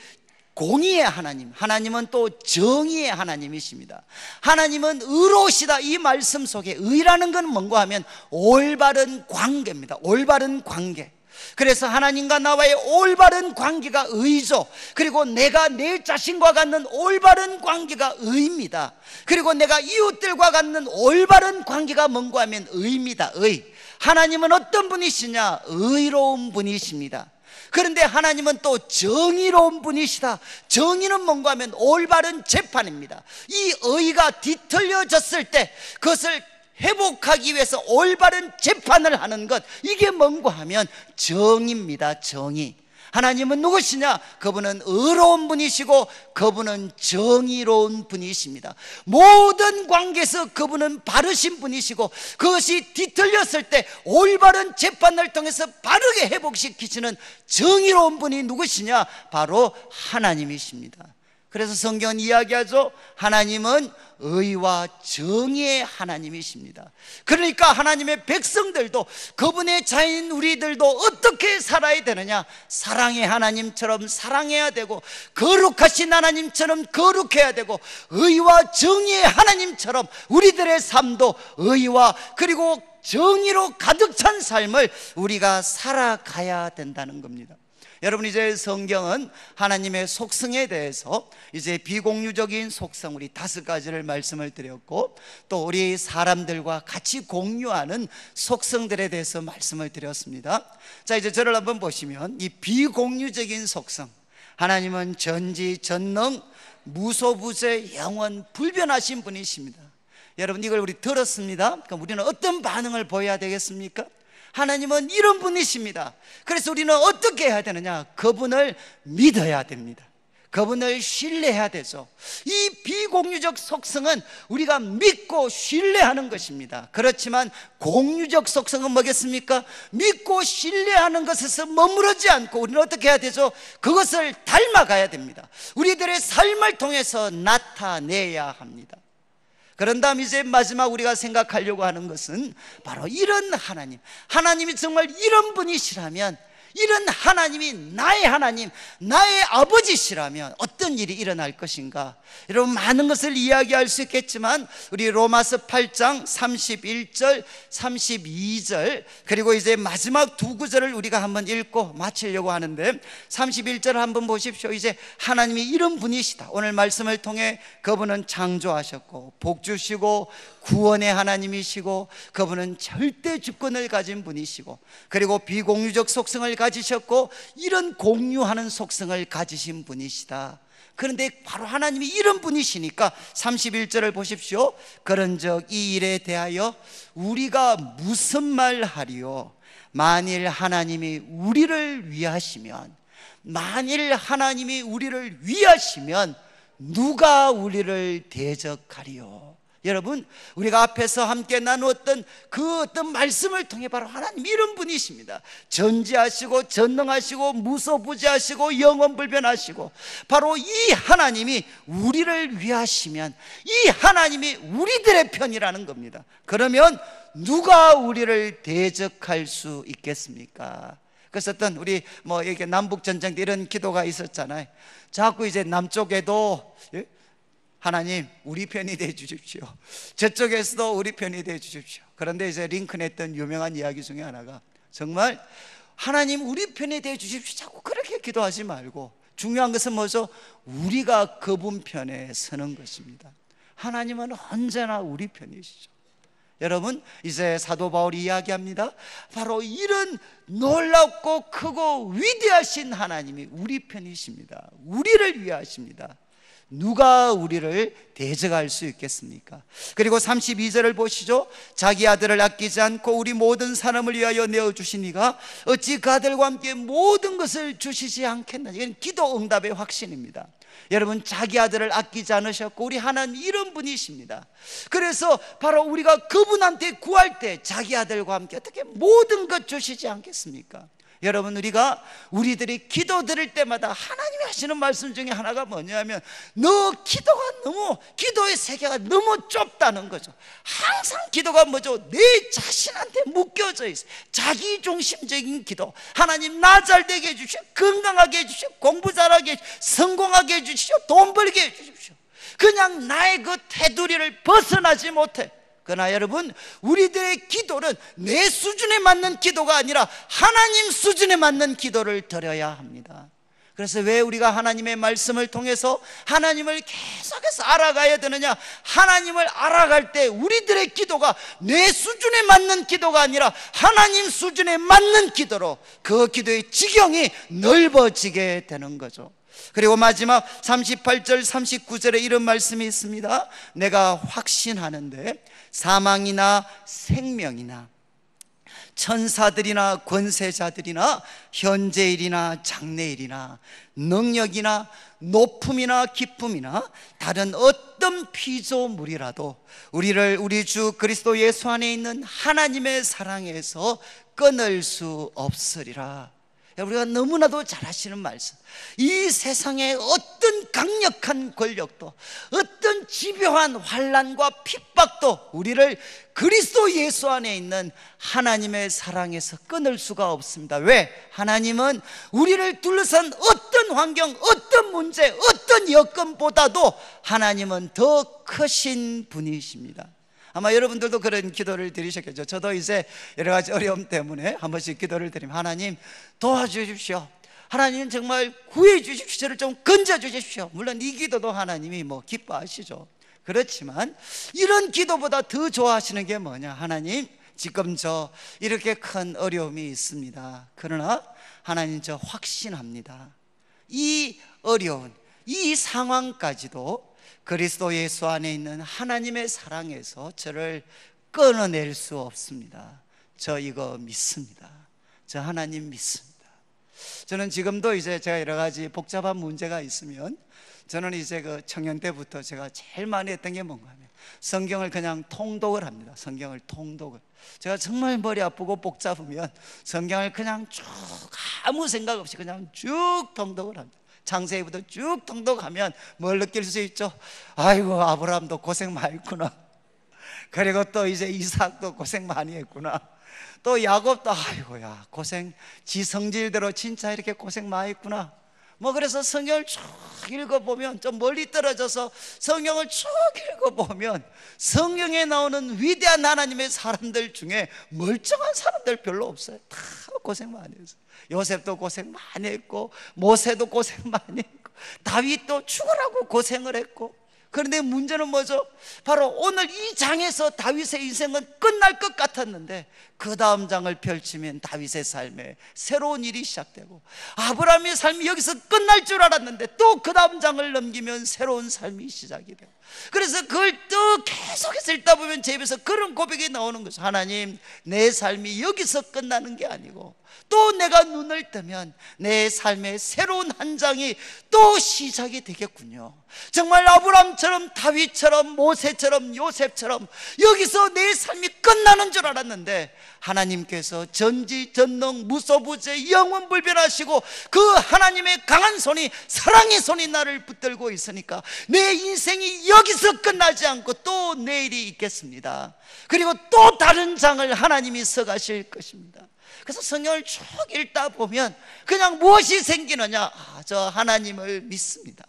공의의 하나님, 하나님은 또 정의의 하나님이십니다. 하나님은 의로우시다. 이 말씀 속에 의라는 건 뭔가 하면 올바른 관계입니다. 올바른 관계. 그래서 하나님과 나와의 올바른 관계가 의죠. 그리고 내가 내 자신과 갖는 올바른 관계가 의입니다. 그리고 내가 이웃들과 갖는 올바른 관계가 뭔가 하면 의입니다. 의. 하나님은 어떤 분이시냐? 의로운 분이십니다. 그런데 하나님은 또 정의로운 분이시다. 정의는 뭔가 하면 올바른 재판입니다. 이 의가 뒤틀려졌을 때 그것을 회복하기 위해서 올바른 재판을 하는 것, 이게 뭔가 하면 정의입니다. 정의. 하나님은 누구시냐? 그분은 의로운 분이시고 그분은 정의로운 분이십니다. 모든 관계에서 그분은 바르신 분이시고, 그것이 뒤틀렸을 때 올바른 재판을 통해서 바르게 회복시키시는 정의로운 분이 누구시냐? 바로 하나님이십니다. 그래서 성경은 이야기하죠. 하나님은 의와 정의의 하나님이십니다. 그러니까 하나님의 백성들도, 그분의 자인 우리들도 어떻게 살아야 되느냐? 사랑의 하나님처럼 사랑해야 되고, 거룩하신 하나님처럼 거룩해야 되고, 의와 정의의 하나님처럼 우리들의 삶도 의와 그리고 정의로 가득 찬 삶을 우리가 살아가야 된다는 겁니다. 여러분, 이제 성경은 하나님의 속성에 대해서 이제 비공유적인 속성, 우리 5가지를 말씀을 드렸고, 또 우리 사람들과 같이 공유하는 속성들에 대해서 말씀을 드렸습니다. 자, 이제 저를 한번 보시면 이 비공유적인 속성, 하나님은 전지전능 무소부재 영원 불변하신 분이십니다. 여러분, 이걸 우리 들었습니다. 그럼 우리는 어떤 반응을 보여야 되겠습니까? 하나님은 이런 분이십니다. 그래서 우리는 어떻게 해야 되느냐? 그분을 믿어야 됩니다. 그분을 신뢰해야 되죠. 이 비공유적 속성은 우리가 믿고 신뢰하는 것입니다. 그렇지만 공유적 속성은 뭐겠습니까? 믿고 신뢰하는 것에서 머무르지 않고 우리는 어떻게 해야 되죠? 그것을 닮아가야 됩니다. 우리들의 삶을 통해서 나타내야 합니다. 그런 다음 이제 마지막 우리가 생각하려고 하는 것은 바로 이런 하나님, 하나님이 정말 이런 분이시라면, 이런 하나님이 나의 하나님, 나의 아버지시라면 어떤 일이 일어날 것인가? 여러분, 많은 것을 이야기할 수 있겠지만 우리 로마서 8장 31절, 32절, 그리고 이제 마지막 2구절을 우리가 한번 읽고 마치려고 하는데, 31절을 한번 보십시오. 이제 하나님이 이런 분이시다. 오늘 말씀을 통해 그분은 창조하셨고 복 주시고 구원의 하나님이시고, 그분은 절대 주권을 가진 분이시고, 그리고 비공유적 속성을 가지셨고 이런 공유하는 속성을 가지신 분이시다. 그런데 바로 하나님이 이런 분이시니까 31절을 보십시오. 그런즉 이 일에 대하여 우리가 무슨 말 하리요? 만일 하나님이 우리를 위하시면, 만일 하나님이 우리를 위하시면 누가 우리를 대적하리요? 여러분, 우리가 앞에서 함께 나누었던 그 어떤 말씀을 통해 바로 하나님 이런 분이십니다. 전지하시고 전능하시고 무소부재하시고 영원불변하시고, 바로 이 하나님이 우리를 위하시면 이 하나님이 우리들의 편이라는 겁니다. 그러면 누가 우리를 대적할 수 있겠습니까? 그래서 어떤 우리 이렇게 남북전쟁 때 이런 기도가 있었잖아요. 자꾸 이제 남쪽에도 하나님 우리 편이 되어 주십시오, 저쪽에서도 우리 편이 되어 주십시오. 그런데 이제 링컨 했던 유명한 이야기 중에 하나가, 정말 하나님 우리 편이 되어 주십시오 자꾸 그렇게 기도하지 말고, 중요한 것은 뭐죠? 우리가 그분 편에 서는 것입니다. 하나님은 언제나 우리 편이시죠. 여러분, 이제 사도 바울이 이야기합니다. 바로 이런 놀랍고 크고 위대하신 하나님이 우리 편이십니다. 우리를 위하십니다. 누가 우리를 대적할 수 있겠습니까? 그리고 32절을 보시죠. 자기 아들을 아끼지 않고 우리 모든 사람을 위하여 내어주신 이가 어찌 그 아들과 함께 모든 것을 주시지 않겠나. 이건 기도 응답의 확신입니다. 여러분, 자기 아들을 아끼지 않으셨고 우리 하나님 이런 분이십니다. 그래서 바로 우리가 그분한테 구할 때 자기 아들과 함께 어떻게 모든 것 주시지 않겠습니까? 여러분, 우리들이 기도 드릴 때마다 하나님이 하시는 말씀 중에 하나가 뭐냐면 너 기도의 세계가 너무 좁다는 거죠. 항상 기도가 뭐죠? 내 자신한테 묶여져 있어요. 자기중심적인 기도. 하나님 나 잘 되게 해주시오, 건강하게 해주시오, 공부 잘하게 해주시오, 성공하게 해주시오, 돈 벌게 해주십시오. 그냥 나의 그 테두리를 벗어나지 못해. 그러나 여러분, 우리들의 기도는 내 수준에 맞는 기도가 아니라 하나님 수준에 맞는 기도를 드려야 합니다. 그래서 왜 우리가 하나님의 말씀을 통해서 하나님을 계속해서 알아가야 되느냐? 하나님을 알아갈 때 우리들의 기도가 내 수준에 맞는 기도가 아니라 하나님 수준에 맞는 기도로 그 기도의 지경이 넓어지게 되는 거죠. 그리고 마지막 38절 39절에 이런 말씀이 있습니다. 내가 확신하는데 사망이나 생명이나 천사들이나 권세자들이나 현재일이나 장래일이나 능력이나 높음이나 기쁨이나 다른 어떤 피조물이라도 우리를 우리 주 그리스도 예수 안에 있는 하나님의 사랑에서 끊을 수 없으리라. 우리가 너무나도 잘 아시는 말씀. 이 세상의 어떤 강력한 권력도, 어떤 집요한 환난과 핍박도 우리를 그리스도 예수 안에 있는 하나님의 사랑에서 끊을 수가 없습니다. 왜? 하나님은 우리를 둘러싼 어떤 환경, 어떤 문제, 어떤 여건보다도 하나님은 더 크신 분이십니다. 아마 여러분들도 그런 기도를 드리셨겠죠. 저도 이제 여러 가지 어려움 때문에 한 번씩 기도를 드리면 하나님 도와주십시오, 하나님 정말 구해 주십시오, 저를 좀 건져 주십시오. 물론 이 기도도 하나님이 기뻐하시죠. 그렇지만 이런 기도보다 더 좋아하시는 게 뭐냐? 하나님, 지금 저 이렇게 큰 어려움이 있습니다. 그러나 하나님, 저 확신합니다. 이 어려운 이 상황까지도 그리스도 예수 안에 있는 하나님의 사랑에서 저를 끊어낼 수 없습니다. 저 이거 믿습니다. 저 하나님 믿습니다. 저는 지금도 이제 제가 여러 가지 복잡한 문제가 있으면 저는 이제 그 청년 때부터 제가 제일 많이 했던 게 뭔가 하면 성경을 그냥 통독을 합니다. 성경을 통독을. 제가 정말 머리 아프고 복잡하면 성경을 그냥 쭉 아무 생각 없이 그냥 쭉 통독을 합니다. 창세기부터 쭉 통독하면 뭘 느낄 수 있죠? 아이고, 아브라함도 고생 많이 했구나. 그리고 또 이제 이삭도 고생 많이 했구나. 또 야곱도 아이고야 고생, 지 성질대로 진짜 이렇게 고생 많이 했구나. 그래서 성경을 쭉 읽어보면, 좀 멀리 떨어져서 성경을 쭉 읽어보면 성경에 나오는 위대한 하나님의 사람들 중에 멀쩡한 사람들 별로 없어요. 다 고생 많이 했어요. 요셉도 고생 많이 했고, 모세도 고생 많이 했고, 다윗도 죽으라고 고생을 했고. 그런데 문제는 뭐죠? 바로 오늘 이 장에서 다윗의 인생은 끝날 것 같았는데 그 다음 장을 펼치면 다윗의 삶에 새로운 일이 시작되고, 아브라함의 삶이 여기서 끝날 줄 알았는데 또 그 다음 장을 넘기면 새로운 삶이 시작이 돼요. 그래서 그걸 또 계속해서 읽다 보면 제 입에서 그런 고백이 나오는 거죠. 하나님, 내 삶이 여기서 끝나는 게 아니고 또 내가 눈을 뜨면 내 삶의 새로운 한 장이 또 시작이 되겠군요. 정말 아브라함처럼, 다윗처럼, 모세처럼, 요셉처럼 여기서 내 삶이 끝나는 줄 알았는데 하나님께서 전지전능 무소부재 영원불변하시고 그 하나님의 강한 손이, 사랑의 손이 나를 붙들고 있으니까 내 인생이 여기서 끝나지 않고 또 내일이 있겠습니다. 그리고 또 다른 장을 하나님이 써가실 것입니다. 그래서 성경을 쭉 읽다 보면 그냥 무엇이 생기느냐? 저 하나님을 믿습니다.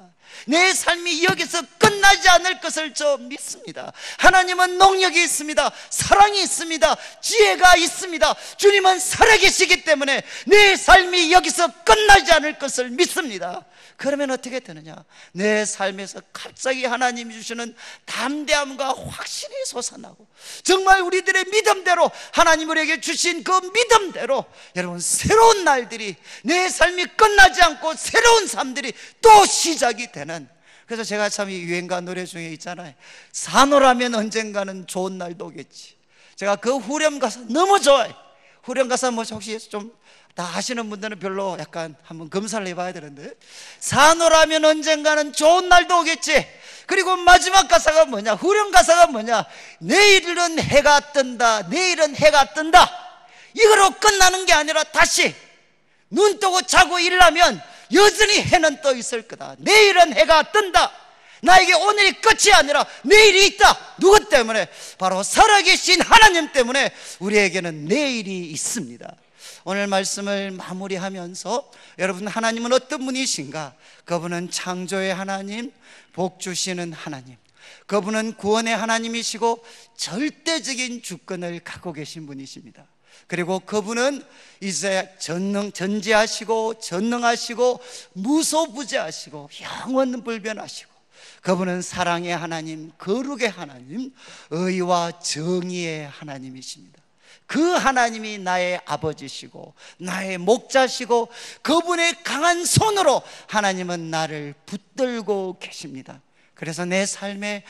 내 삶이 여기서 끝나지 않을 것을 저 믿습니다. 하나님은 능력이 있습니다. 사랑이 있습니다. 지혜가 있습니다. 주님은 살아계시기 때문에 내 삶이 여기서 끝나지 않을 것을 믿습니다. 그러면 어떻게 되느냐? 내 삶에서 갑자기 하나님이 주시는 담대함과 확신이 솟아나고, 정말 우리들의 믿음대로, 하나님 우리에게 주신 그 믿음대로 여러분 새로운 날들이, 내 삶이 끝나지 않고 새로운 삶들이 또 시작이 되는, 그래서 제가 참 이 유행가 노래 중에 있잖아요. 산호라면 언젠가는 좋은 날도 오겠지. 제가 그 후렴 가사 너무 좋아요. 후렴 가사 뭐 혹시 좀 다 아시는 분들은 별로 약간 한번 검사를 해봐야 되는데, 산호라면 언젠가는 좋은 날도 오겠지. 그리고 마지막 가사가 뭐냐, 후렴 가사가 뭐냐, 내일은 해가 뜬다, 내일은 해가 뜬다. 이거로 끝나는 게 아니라 다시 눈 뜨고 자고 일어나면 여전히 해는 떠 있을 거다. 내일은 해가 뜬다. 나에게 오늘이 끝이 아니라 내일이 있다. 누구 때문에? 바로 살아계신 하나님 때문에 우리에게는 내일이 있습니다. 오늘 말씀을 마무리하면서 여러분, 하나님은 어떤 분이신가? 그분은 창조의 하나님, 복 주시는 하나님, 그분은 구원의 하나님이시고 절대적인 주권을 갖고 계신 분이십니다. 그리고 그분은 이제 전지하시고 전능하시고 무소부재하시고 영원불변하시고, 그분은 사랑의 하나님, 거룩의 하나님, 의와 정의의 하나님이십니다. 그 하나님이 나의 아버지시고 나의 목자시고, 그분의 강한 손으로 하나님은 나를 붙들고 계십니다. 그래서 내 삶에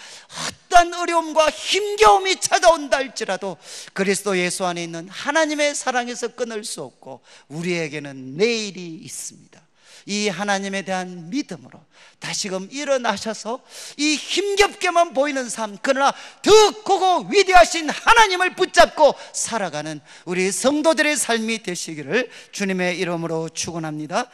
어떤 어려움과 힘겨움이 찾아온다 할지라도 그리스도 예수 안에 있는 하나님의 사랑에서 끊을 수 없고, 우리에게는 내일이 있습니다. 이 하나님에 대한 믿음으로 다시금 일어나셔서 이 힘겹게만 보이는 삶, 그러나 더 크고 위대하신 하나님을 붙잡고 살아가는 우리 성도들의 삶이 되시기를 주님의 이름으로 축원합니다.